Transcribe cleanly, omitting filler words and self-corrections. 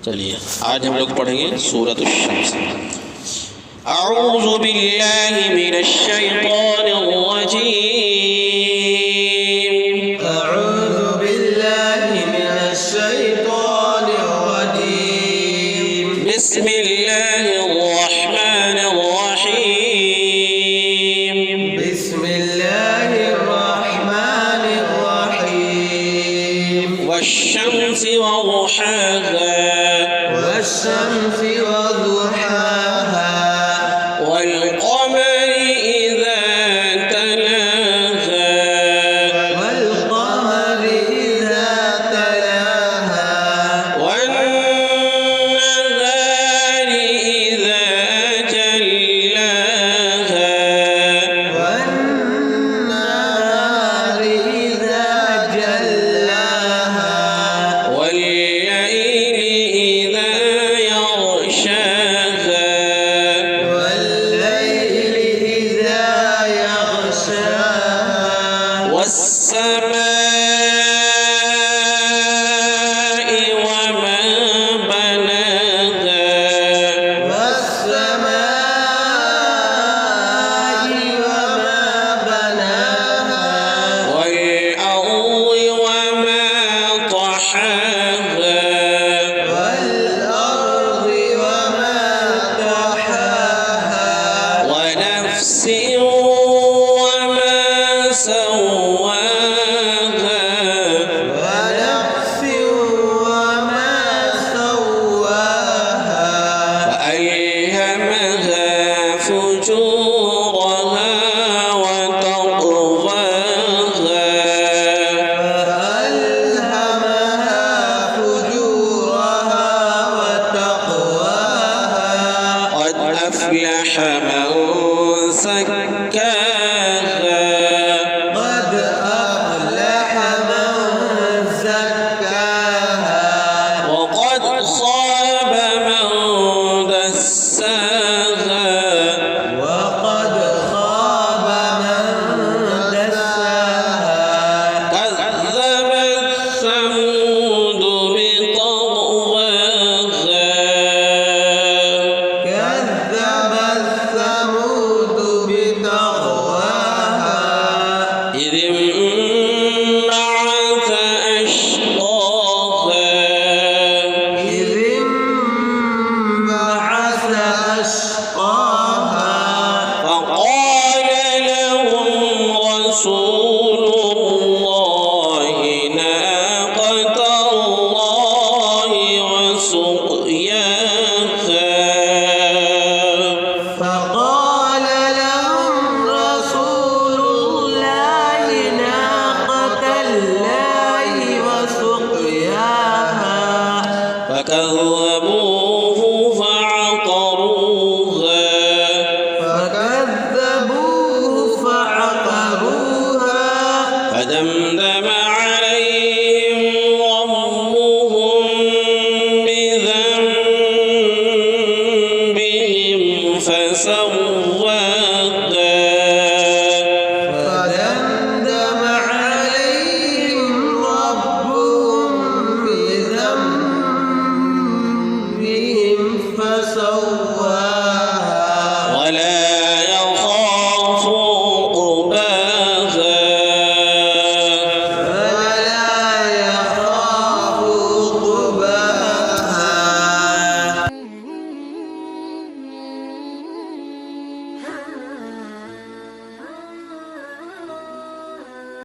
चलिए आज हम लोग पढ़ेंगे सूरत अश-शम्स। अऊज़ु बिल्लाहि मिनश शैतानिर रजीम। अऊज़ु बिल्लाहि मिनश शैतानिर रजीम। बिस्मिल्लाहिर रहमानिर रहीम। बिस्मिल्लाहिर रहमानिर रहीम। वश-शम्सि वज़ुहाहा والشمس وضحاها والقمر إذا تلاها والقمر إذا تلاها والنهار إذا جلاها والنهار إذا جلاها والليل إذا يغشاها والليل إذا يغشاها والسماء وما بناها والسماء وما بناها والأرض وما طحاها والأرض وما طحاها ونفس وما سواها ونفس وما سواها فألهمها فجورها وتقواها فألهمها فجورها وتقواها قد أفلح من زكاها قد أفلح من زكاها وقد خاب من دساها وقد خاب من دساها كذبت ثمود بطغواها كذبت ثمود بطغواها إذ انبعث أشقاها إذ انبعث أشقاها فقال لهم رسول الله ناقة الله وسقياها فقال لهم رسول الله ناقة الله وسقياها فكذبوه